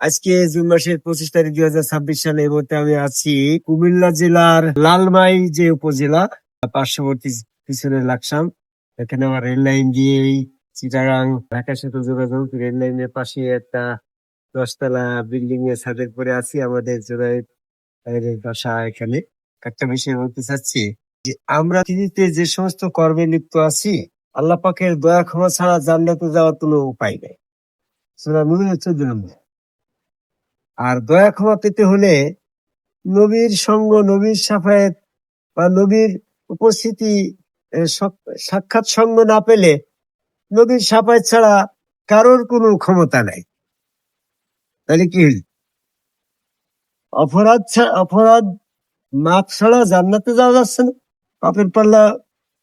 আজকে জুন মাসের 25 তারিখ 2026 সালে। এই মুহূর্তে আমি আছি কুমিল্লা জেলার লালমাই যে উপজেলা, পার্শ্ববর্তী পিছনে লাকসাম। এখানে আমার রেল লাইন দিয়ে চিটাগাং ঢাকার সাথে যোগাযোগ। রেল লাইনের পাশে একটা 10 তলা বিল্ডিং এর ছাদের পরে আছি। আমাদের জোড়ায় বাসা এখানে। একটা বিষয় বলতে চাচ্ছি যে আমরা পৃথিবীতে যে সমস্ত কর্মে লিপ্ত আছি, আল্লাহ পাকের দয়া ক্ষমা ছাড়া জান্নাতে যাওয়ার কোনো উপায় নেই। সূরা নূরের 14 নম্বর। আর দয়া ক্ষমা পেতে হলে নবীর সঙ্গ, নবীর সাফায়াত বা নবীর উপস্থিতি, সাক্ষাৎ সঙ্গ না পেলে নবীর সাফায়াত ছাড়া কারোর কোনো ক্ষমতা নাই। তাহলে কি হইল? অপরাধ মাপ ছাড়া জান্নাতে যাওয়া যাচ্ছে না। পাপের পাল্লা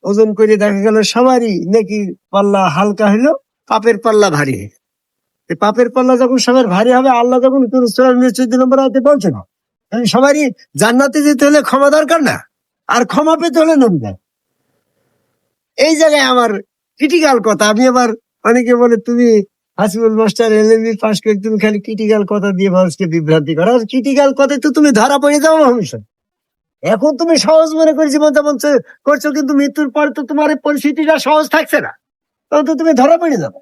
ওজন করে দেখা গেল সবারই নাকি পাল্লা হালকা হইলো, পাপের পাল্লা ভারী হইল। পাপের পাল্লা যখন সবার ভারী হবে, আল্লাহ যখন 14 নম্বর আয়াতে বলছে না, সবারই জান্নাতে যেতে হলে ক্ষমা দরকার না, আর ক্ষমা পেতে হলে নবী দেয়। এই জায়গায় আমার ক্রিটিক্যাল কথা। আমি আবার, অনেকে বলে তুমি হাসিবুল মাস্টার এলএলবি পাস করে তুমি খালি ক্রিটিক্যাল কথা দিয়ে মানুষকে বিভ্রান্তি করো। আর ক্রিটিক্যাল কথায় তো তুমি ধরা পড়ে যাও ভবিষ্যৎ। এখন তুমি সহজ মনে করে জীবন যাপন করছো, কিন্তু মৃত্যুর পর তো তোমার এই পরিস্থিতিটা সহজ থাকছে না, তখন তো তুমি ধরা পড়ে যাবে।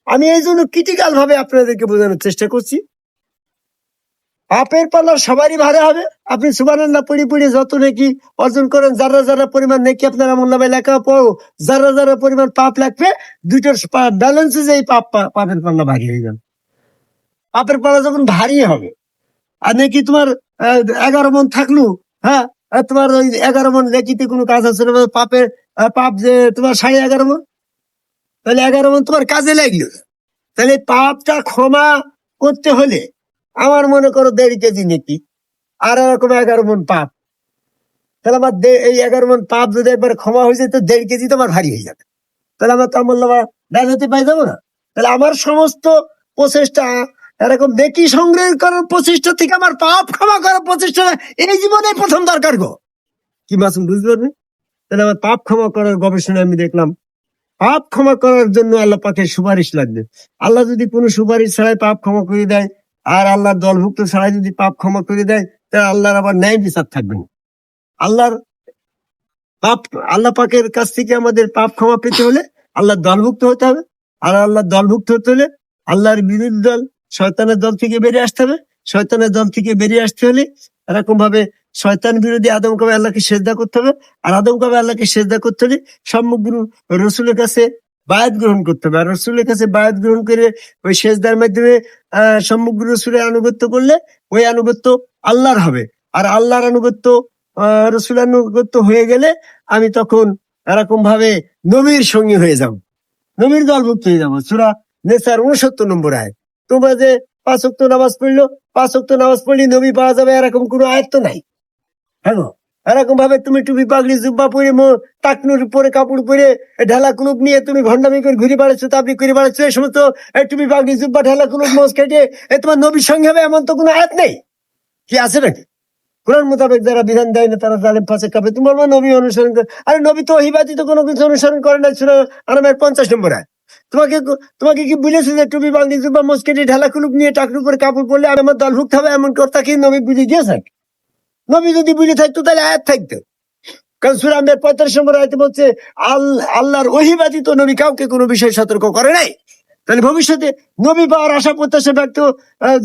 আমি এই জন্য ক্রিটিক্যাল ভাবে আপনাদেরকে বোঝানোর চেষ্টা করছি। পাপের পাল্লা সবারই ভারে হবে। আপনি সুবহানাল্লাহ পড়ে পড়ে যত নেকি অর্জন করেন, যারা যারা পরিমাণ নেকি আপনার আমলনামায় লেখা পড়ো, যারা যারা পরিমাণ পাপ লাগবে, দুইটার ব্যালেন্সে যে পাপের পাল্লা ভারী হয়ে যাবে। পাপের পাল্লা যখন ভারী হবে, আর নেকি তোমার 11 মন থাকলো, হ্যাঁ, আর তোমার ওই 11 মন নেকিতে কোনো কাজ আছে না, পাপ যে তোমার 11.5 মন, তাহলে 11 মন তোমার কাজে লাগলো। তাহলে পাপটা ক্ষমা করতে হলে আমার মনে করো 1.5 কেজি নেকি, আর এরকম 11 মন পাপ, তাহলে আমার এই 11 মন পাপ যদি একবার ক্ষমা হয়ে যায়, তো 1.5 কেজি তো আমার ভারী হয়ে যাবে। তাহলে আমার তো আমলনামা ডাইন পাই যাবো না। তাহলে আমার সমস্ত প্রচেষ্টা, এরকম নেকি সংগ্রহ করার প্রচেষ্টা থেকে আমার পাপ ক্ষমা করার প্রচেষ্টা এই জীবনে প্রথম দরকার গো। কি মাসুম বুঝতে পারবে? তাহলে আমার পাপ ক্ষমা করার গবেষণায় আমি দেখলাম, পাপ ক্ষমা করার জন্য আল্লাহ পাকের সুপারিশ লাগবে। আল্লাহ যদি কোনো সুপারিশ ছাড়াই পাপ ক্ষমা করে দেয়, আর আল্লাহর দলভুক্ত ছাড়াই যদি পাপ ক্ষমা করে দেয়, তাহলে আল্লাহর আবার ন্যায় বিচার থাকবে না। আল্লাহর পাপ, আল্লাহ পাকের কাছ থেকে আমাদের পাপ ক্ষমা পেতে হলে আল্লাহর দলভুক্ত হতে হবে। আর আল্লাহর দলভুক্ত হতে হলে আল্লাহর বিরোধী দল শয়তানের দল থেকে বেরিয়ে আসতে হবে। শয়তানের দল থেকে বেরিয়ে আসতে হলে এরকম ভাবে শয়তান বিরোধী আদম কাবে আল্লাহকে সেজদা করতে হবে। আর আদম কাবে আল্লাহকে সেজদা করতে হলে সমগ্র রসুলের কাছে বায়াত গ্রহণ করতে হবে। আর রসুলের কাছে বায়াত গ্রহণ করে ওই সেজদার মাধ্যমে সমগ্র রসুলের আনুগত্য করলে ওই আনুগত্য আল্লাহর হবে। আর আল্লাহর আনুগত্য, রসুলের আনুগত্য হয়ে গেলে আমি তখন এরকম ভাবে নবীর সঙ্গী হয়ে যাব, নবীর দলভুক্ত হয়ে যাবো। সূরা নেসার 69 নম্বর আয়াত। তোমরা যে 5 ওয়াক্ত নামাজ পড়লো, 5 ওয়াক্ত নামাজ পড়লে নবী পাওয়া যাবে, এরকম কোনো আয়াত তো নাই। হ্যাঁ, এরকম ভাবে তুমি টুপি পাগড়ি জুব্বা পরে, টাকনুর পরে, কাপড় পরে, ঢালা কুলুপ নিয়ে তুমি ভণ্ডামি করে ঘুরে বেড়াচ্ছ, তাবলিগ করে বেড়াচ্ছ, এই সমস্ত টুপি পাগড়ি জুব্বা ঢালা কুলুপ মোজ কেটে তোমার নবীর সঙ্গে হবে, এমন তো কোনো আয়াত নেই। কি আছে নাকি? কোরআন মোতাবেক যারা বিধান দেয় না তারা জালেম ফাসেক কাফের। তুমি বলবো নবী অনুসরণ করে, আরে নবী তো ওহীব্যতীত কোনো কিছু অনুসরণ করে না। সূরা আনামের 50 নম্বর আয়াত। তোমাকে কি বলেছে যে টুপি বাঙ্গি জুব্বা মস্কেটে ঢালা কুলুপ নিয়ে টাকলু করে কাপড় পরলে আর আমার দলভুক্ত হবে, এমন কথা কি নবী বুঝে দিয়েছে? নবী যদি বুঝে থাকতো তাহলে আয়াত থাকতো। কারণ সূরা আনামের 45 নম্বর আয়াতে বলছে আল্লাহর ওহীব্যতীত নবী কাউকে কোনো বিষয়ে সতর্ক করে নাই। তাহলে ভবিষ্যতে নবী পাওয়ার আশা প্রত্যাশা ব্যক্ত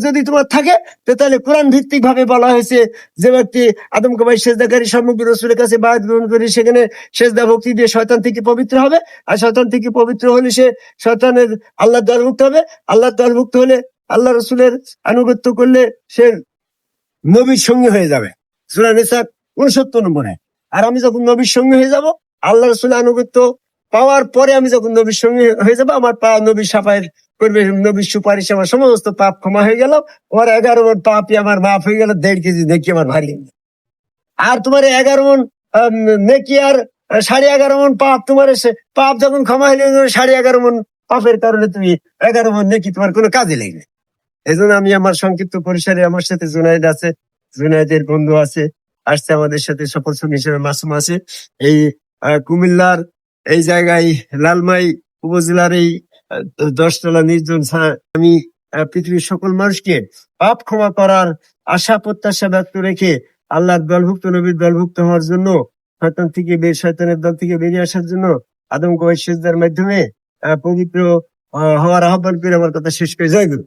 যদি তোমার থাকে, তাহলে কোরআন ভিত্তিক ভাবে বলা হয়েছে যে ব্যক্তি আদম কাবাই সেজদাকারী সমগ্র রসুলের কাছে বায়াত গ্রহণ করে সেখানে সেজদা ভক্তি দিয়ে শয়তান থেকে পবিত্র হবে। আর শয়তান থেকে পবিত্র হলে সে শয়তানের আল্লাহর দলভুক্ত হবে। আল্লাহর দলভুক্ত হলে আল্লাহ রসুলের আনুগত্য করলে সে নবীর সঙ্গী হয়ে যাবে। সূরা নিসা 69 নম্বরে। আর আমি যখন নবীর সঙ্গী হয়ে যাব, আল্লাহ রসুলের আনুগত্য পাওয়ার পরে আমি যখন নবীর সঙ্গে হয়ে যাবো, আমার নবীর সাফায়াত করবে, নবীর সুপারিশ, আমার সমস্ত পাপ ক্ষমা হয়ে গেল। আমার 11 মন পাপই আমার মাফ হয়ে গেল, 1.5 কেজি নেকি আমার ভারী। আর তোমার 11 মন নেকি আর 11.5 মন পাপ, তোমার পাপ যখন ক্ষমা হয়ে গেল, 11.5 মন পাপের কারণে তুমি 11 মন নেকি তোমার কোনো কাজে লাগবে। এই জন্য আমি আমার সংক্ষিপ্ত পরিসরে, আমার সাথে জুনায়েদ আছে, জুনায়েদের বন্ধু আছে, আসছে আমাদের সাথে সকল সঙ্গী হিসেবে মাসুম আছে। এই কুমিল্লার এই জায়গায় লালমাই উপজেলার এই 10 তলা নির্জন ছাড়া আমি পৃথিবীর সকল মানুষকে পাপ ক্ষমা করার আশা প্রত্যাশা ব্যক্ত রেখে আল্লাহর দলভুক্ত নবীর দলভুক্ত হওয়ার জন্য শয়তানের দল থেকে বেরিয়ে আসার জন্য আদম সেজদার মাধ্যমে পবিত্র হওয়ার আহ্বান করে আমার কথা শেষ করে জয় গুরু।